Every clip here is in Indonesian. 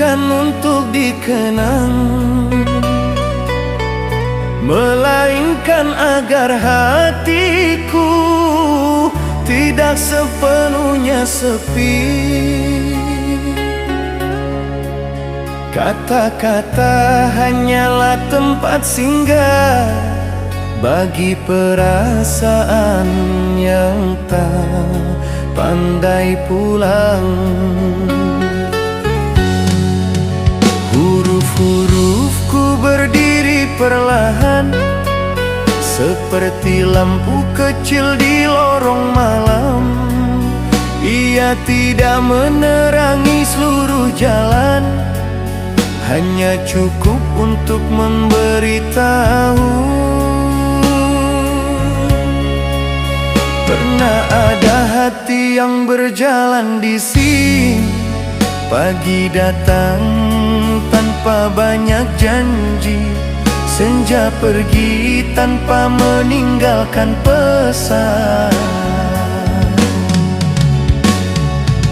bukan untuk dikenang, melainkan agar hatiku tidak sepenuhnya sepi. Kata-kata hanyalah tempat singgah bagi perasaan yang tak pandai pulang. Huruf-hurufku berdiri perlahan, seperti lampu kecil di lorong malam. Ia tidak menerangi seluruh jalan, hanya cukup untuk memberitahu. Pernah ada hati yang berjalan di sini, pagi datang tanpa banyak janji, senja pergi tanpa meninggalkan pesan.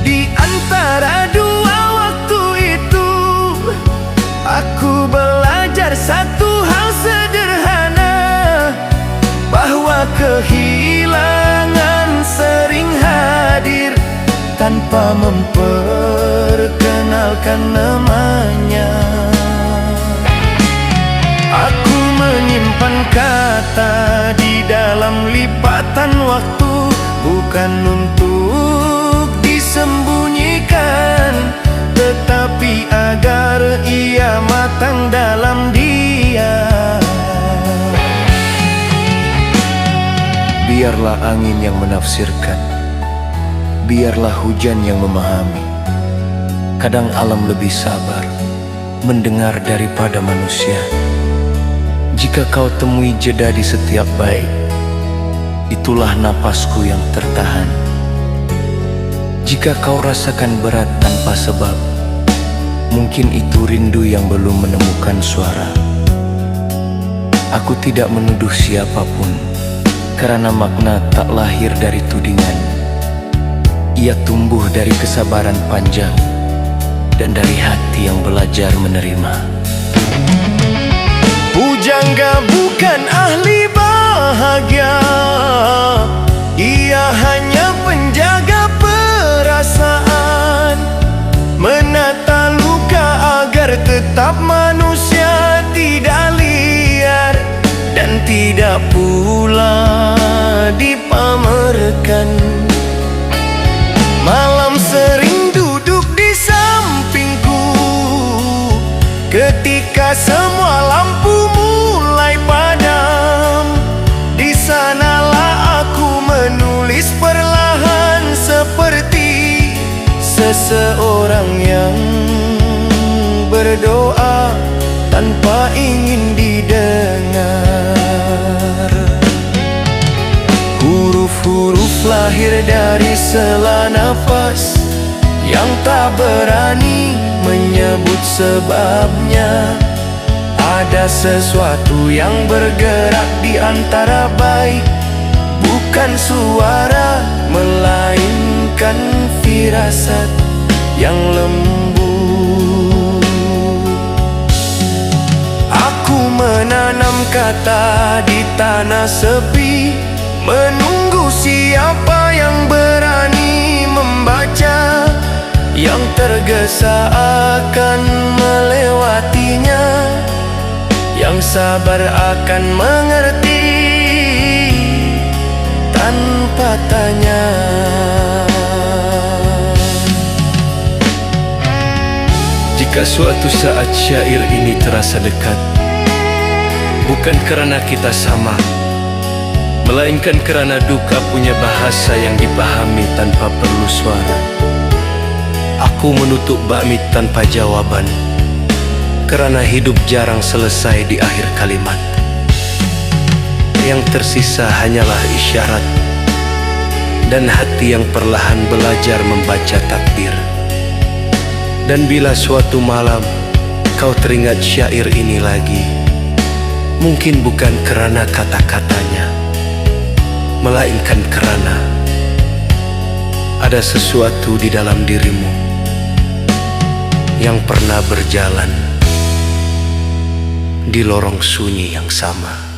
Di antara dua waktu itu, aku belajar satu hal sederhana, bahwa kehilangan sering hadir tanpa memperkenalkan namanya. Aku menyimpan kata di dalam lipatan waktu, bukan untuk disembunyikan, tetapi agar ia matang dalam dia. Biarlah angin yang menafsirkan, biarlah hujan yang memahami. Kadang alam lebih sabar mendengar daripada manusia. Jika kau temui jeda di setiap baik, itulah napasku yang tertahan. Jika kau rasakan berat tanpa sebab, mungkin itu rindu yang belum menemukan suara. Aku tidak menuduh siapapun, karena makna tak lahir dari tudingan. Ia tumbuh dari kesabaran panjang dan dari hati yang belajar menerima. Pujangga bukan ahli bahagia, ia hanya penjaga perasaan, menata luka agar tetap manusia, tidak liar dan tidak pula dipamerkan. Malam sering duduk di sampingku, ketika semua lampu mulai padam. Di sanalah aku menulis perlahan, seperti seseorang yang berdoa tanpa ingin didengar. Huruf-huruf lahir dari sela nafas yang tak berani menyebut sebabnya. Ada sesuatu yang bergerak di antara baik, bukan suara, melainkan firasat yang lembut. Aku menanam kata di tanah sepi, menunggu siapa yang berani membaca, yang tergesa akan melewatinya, yang sabar akan mengerti tanpa tanya. Jika suatu saat syair ini terasa dekat, bukan karena kita sama, melainkan karena duka punya bahasa yang dipahami tanpa perlu suara. Aku menutup bakmit tanpa jawaban, karena hidup jarang selesai di akhir kalimat. Yang tersisa hanyalah isyarat dan hati yang perlahan belajar membaca takdir. Dan bila suatu malam kau teringat syair ini lagi, mungkin bukan karena kata-katanya, melainkan karena ada sesuatu di dalam dirimu yang pernah berjalan di lorong sunyi yang sama.